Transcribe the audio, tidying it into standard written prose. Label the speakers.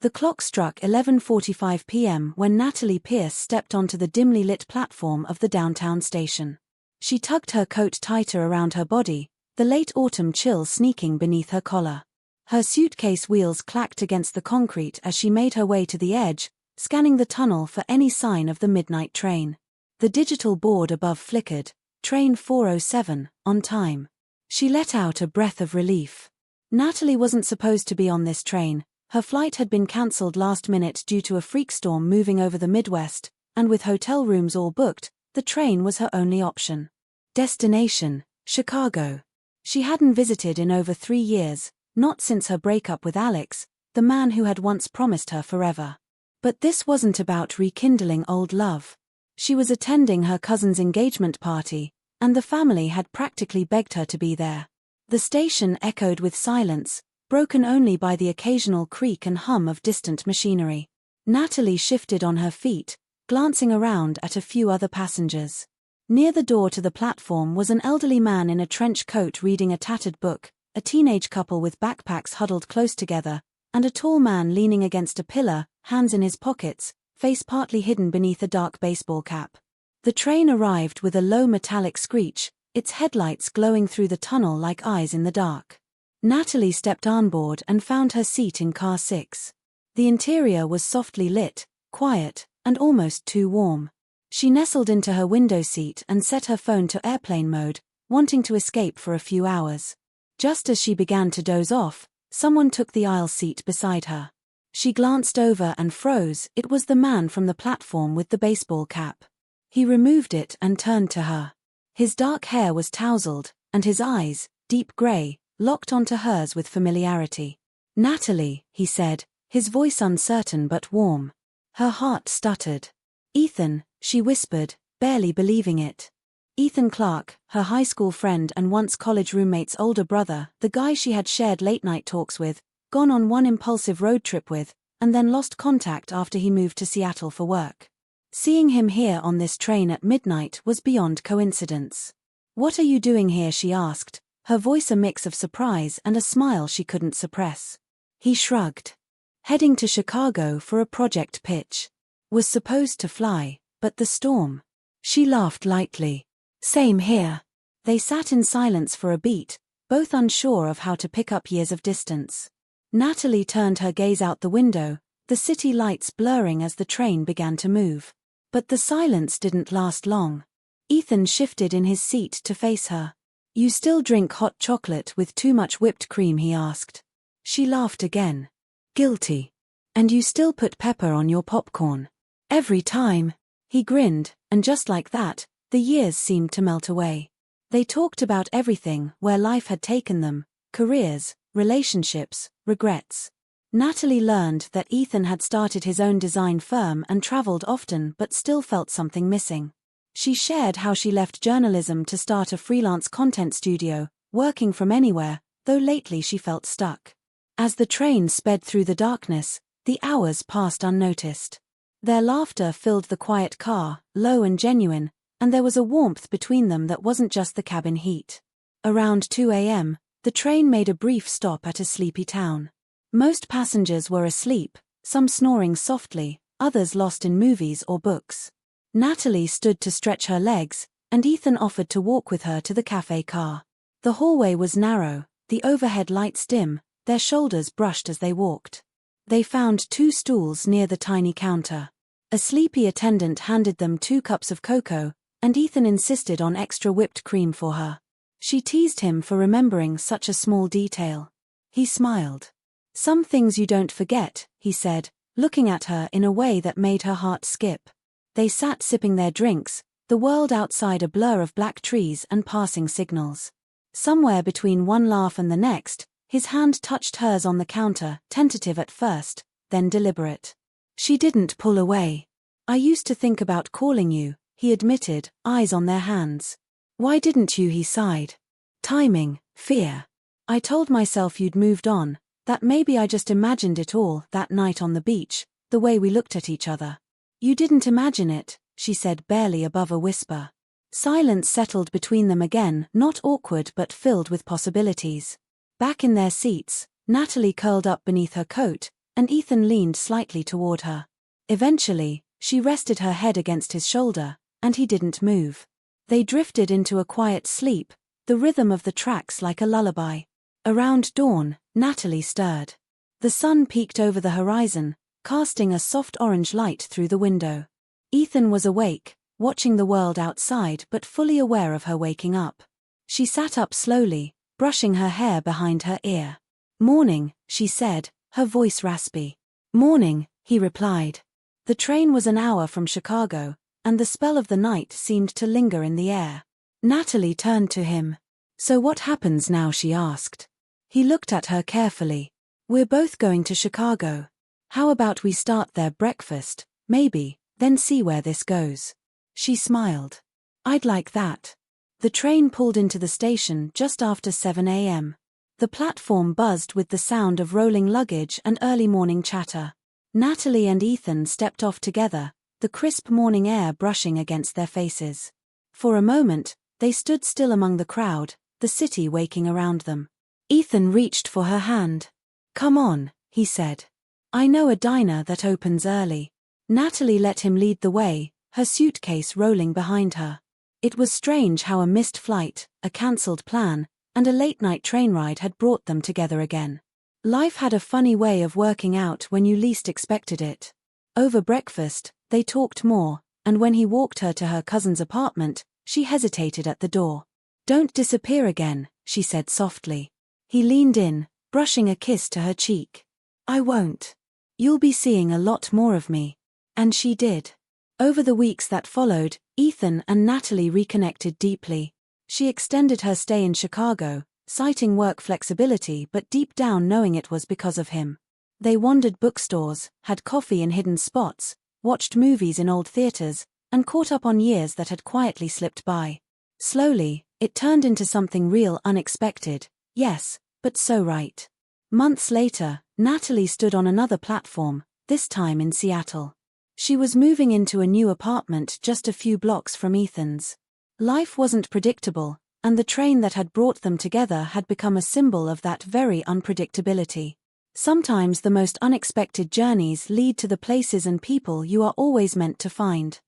Speaker 1: The clock struck 11:45 p.m. when Natalie Pierce stepped onto the dimly lit platform of the downtown station. She tugged her coat tighter around her body, the late autumn chill sneaking beneath her collar. Her suitcase wheels clacked against the concrete as she made her way to the edge, scanning the tunnel for any sign of the midnight train. The digital board above flickered, train 407, on time. She let out a breath of relief. Natalie wasn't supposed to be on this train. Her flight had been cancelled last minute due to a freak storm moving over the Midwest, and with hotel rooms all booked, the train was her only option. Destination: Chicago. She hadn't visited in over 3 years, not since her breakup with Alex, the man who had once promised her forever. But this wasn't about rekindling old love. She was attending her cousin's engagement party, and the family had practically begged her to be there. The station echoed with silence, broken only by the occasional creak and hum of distant machinery. Natalie shifted on her feet, glancing around at a few other passengers. Near the door to the platform was an elderly man in a trench coat reading a tattered book, a teenage couple with backpacks huddled close together, and a tall man leaning against a pillar, hands in his pockets, face partly hidden beneath a dark baseball cap. The train arrived with a low metallic screech, its headlights glowing through the tunnel like eyes in the dark. Natalie stepped on board and found her seat in car 6. The interior was softly lit, quiet, and almost too warm. She nestled into her window seat and set her phone to airplane mode, wanting to escape for a few hours. Just as she began to doze off, someone took the aisle seat beside her. She glanced over and froze. It was the man from the platform with the baseball cap. He removed it and turned to her. His dark hair was tousled, and his eyes, deep gray, locked onto hers with familiarity. "Natalie," he said, his voice uncertain but warm. Her heart stuttered. "Ethan," she whispered, barely believing it. Ethan Clark, her high school friend and once college roommate's older brother, the guy she had shared late-night talks with, gone on one impulsive road trip with, and then lost contact after he moved to Seattle for work. Seeing him here on this train at midnight was beyond coincidence. "What are you doing here?" she asked, her voice a mix of surprise and a smile she couldn't suppress. He shrugged. "Heading to Chicago for a project pitch. Was supposed to fly, but the storm." She laughed lightly. "Same here." They sat in silence for a beat, both unsure of how to pick up years of distance. Natalie turned her gaze out the window, the city lights blurring as the train began to move. But the silence didn't last long. Ethan shifted in his seat to face her. "You still drink hot chocolate with too much whipped cream?" he asked. She laughed again. "Guilty. And you still put pepper on your popcorn?" "Every time." He grinned, and just like that, the years seemed to melt away. They talked about everything, where life had taken them, careers, relationships, regrets. Natalie learned that Ethan had started his own design firm and traveled often but still felt something missing. She shared how she left journalism to start a freelance content studio, working from anywhere, though lately she felt stuck. As the train sped through the darkness, the hours passed unnoticed. Their laughter filled the quiet car, low and genuine, and there was a warmth between them that wasn't just the cabin heat. Around 2 a.m., the train made a brief stop at a sleepy town. Most passengers were asleep, some snoring softly, others lost in movies or books. Natalie stood to stretch her legs, and Ethan offered to walk with her to the cafe car. The hallway was narrow, the overhead lights dim, their shoulders brushed as they walked. They found 2 stools near the tiny counter. A sleepy attendant handed them 2 cups of cocoa, and Ethan insisted on extra whipped cream for her. She teased him for remembering such a small detail. He smiled. "Some things you don't forget," he said, looking at her in a way that made her heart skip. They sat sipping their drinks, the world outside a blur of black trees and passing signals. Somewhere between one laugh and the next, his hand touched hers on the counter, tentative at first, then deliberate. She didn't pull away. "I used to think about calling you," he admitted, eyes on their hands. "Why didn't you?" he sighed. "Timing, fear. I told myself you'd moved on, that maybe I just imagined it all that night on the beach, the way we looked at each other." "You didn't imagine it," she said barely above a whisper. Silence settled between them again, not awkward but filled with possibilities. Back in their seats, Natalie curled up beneath her coat, and Ethan leaned slightly toward her. Eventually, she rested her head against his shoulder, and he didn't move. They drifted into a quiet sleep, the rhythm of the tracks like a lullaby. Around dawn, Natalie stirred. The sun peeked over the horizon, casting a soft orange light through the window. Ethan was awake, watching the world outside but fully aware of her waking up. She sat up slowly, brushing her hair behind her ear. "Morning," she said, her voice raspy. "Morning," he replied. The train was an hour from Chicago, and the spell of the night seemed to linger in the air. Natalie turned to him. "So what happens now?" she asked. He looked at her carefully. "We're both going to Chicago. How about we start there breakfast, maybe, then see where this goes?" She smiled. "I'd like that." The train pulled into the station just after 7 a.m. The platform buzzed with the sound of rolling luggage and early morning chatter. Natalie and Ethan stepped off together, the crisp morning air brushing against their faces. For a moment, they stood still among the crowd, the city waking around them. Ethan reached for her hand. "Come on," he said. "I know a diner that opens early." Natalie let him lead the way, her suitcase rolling behind her. It was strange how a missed flight, a cancelled plan, and a late-night train ride had brought them together again. Life had a funny way of working out when you least expected it. Over breakfast, they talked more, and when he walked her to her cousin's apartment, she hesitated at the door. "Don't disappear again," she said softly. He leaned in, brushing a kiss to her cheek. "I won't. You'll be seeing a lot more of me." And she did. Over the weeks that followed, Ethan and Natalie reconnected deeply. She extended her stay in Chicago, citing work flexibility but deep down knowing it was because of him. They wandered bookstores, had coffee in hidden spots, watched movies in old theaters, and caught up on years that had quietly slipped by. Slowly, it turned into something real, unexpected, yes, but so right. Months later, Natalie stood on another platform, this time in Seattle. She was moving into a new apartment just a few blocks from Ethan's. Life wasn't predictable, and the train that had brought them together had become a symbol of that very unpredictability. Sometimes the most unexpected journeys lead to the places and people you are always meant to find.